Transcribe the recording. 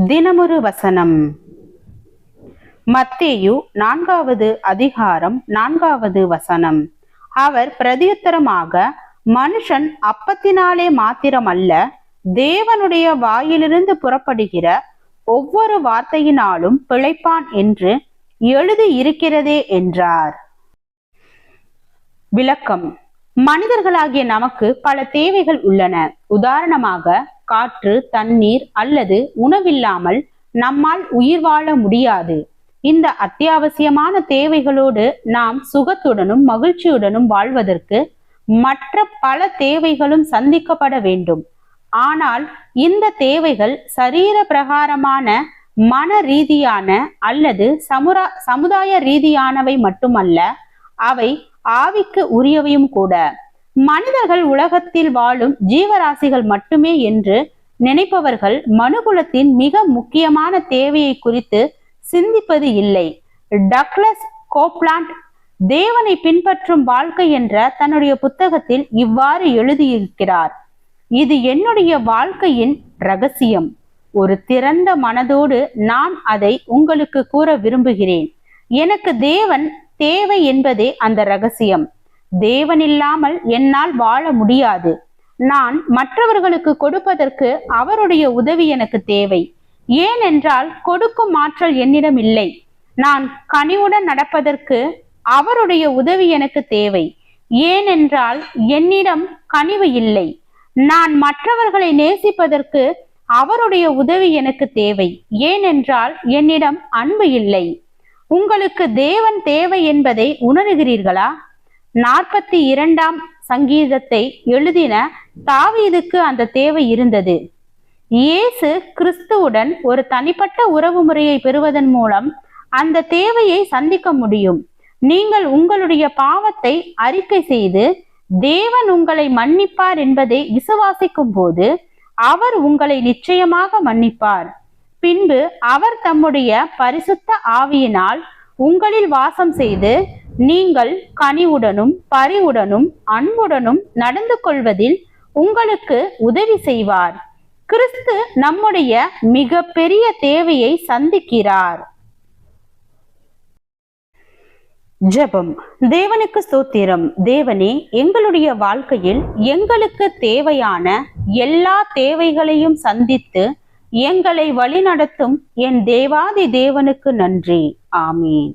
தினமொரு வசனம். மத்தேயு 4வது அதிகாரம் 4வது வசனம். அவர் பிரதியுத்தரமாக, மனுஷன் அப்பத்தினாலே மாத்திரமல்ல, தேவனுடைய வாயிலிருந்து புறப்படுகிற ஒவ்வொரு வார்த்தையினாலும் பிழைப்பான் என்று எழுதி இருக்கிறதே என்றார். விளக்கம். மனிதர்களாகிய நமக்கு பல தேவைகள் உள்ளன. உதாரணமாக, காற்று, தண்ணீர் அல்லது உணவில்லாமல் நம்மால் உயிர் வாழ முடியாது. இந்த அத்தியாவசியமான தேவைகளோடு நாம் சுகத்துடனும் மகிழ்ச்சியுடனும் வாழ்வதற்கு மற்ற பல தேவைகளும் சந்திக்கப்பட வேண்டும். ஆனால் இந்த தேவைகள் சரீர பிரகாரமான, மன ரீதியான அல்லது சமுதாய ரீதியானவை மட்டுமல்ல, அவை ஆவிக்கு உரியவையும் கூட. மனிதர்கள் உலகத்தில் வாழும் ஜீவராசிகள் மட்டுமே என்று நினைப்பவர்கள் மனுகுலத்தின் மிக முக்கியமான தேவையை குறித்து சிந்திப்பது இல்லை. டக்ளஸ் கோப்லாண்ட் தேவனை பின்பற்றும் வாழ்க்கை என்ற தன்னுடைய புத்தகத்தில் இவ்வாறு எழுதியிருக்கிறார்: இது என்னுடைய வாழ்க்கையின் ரகசியம். ஒரு திறந்த மனதோடு நான் அதை உங்களுக்கு கூற விரும்புகிறேன். எனக்கு தேவன் தேவை என்பதே அந்த ரகசியம். தேவன் இல்லாமல் என்னால் வாழ முடியாது. நான் மற்றவர்களுக்கு கொடுப்பதற்கு அவருடைய உதவி எனக்கு தேவை. ஏனென்றால் கொடுக்கும் ஆற்றல் என்னிடம் இல்லை. நான் கனிவுடன் நடப்பதற்கு அவருடைய உதவி எனக்கு தேவை. ஏனென்றால் என்னிடம் கனிவு இல்லை. நான் மற்றவர்களை நேசிப்பதற்கு அவருடைய உதவி எனக்கு தேவை. ஏனென்றால் என்னிடம் அன்பு இல்லை. உங்களுக்கு தேவன் தேவை என்பதை உணர்கிறீர்களா? 42ஆம் சங்கீதத்தை எழுதின தாவீதுக்கு அந்த தேவை இருந்தது. இயேசு கிறிஸ்துவுடன் ஒரு தனிப்பட்ட உறவு முறையை பெறுவதன் மூலம் அந்த தேவையை சந்திக்க முடியும். நீங்கள் உங்களுடைய பாவத்தை அறிக்கை செய்து தேவன் உங்களை மன்னிப்பார் என்பதை விசுவாசிக்கும் போது அவர் உங்களை நிச்சயமாக மன்னிப்பார். பின்பு அவர் தம்முடைய பரிசுத்த ஆவியினால் உங்களில் வாசம் செய்து நீங்கள் கனிவுடனும் பரிவுடனும் அன்புடனும் நடந்து கொள்வதில் உங்களுக்கு உதவி செய்வார். கிறிஸ்து நம்முடைய மிக பெரிய தேவையை சந்திக்கிறார். ஜெபம். தேவனுக்கு ஸ்தோத்திரம். தேவனே, எங்களுடைய வாழ்க்கையில் எங்களுக்கு தேவையான எல்லா தேவைகளையும் சந்தித்து எங்களை வழிநடத்தும் என் தேவாதி தேவனுக்கு நன்றி. ஆமீன்.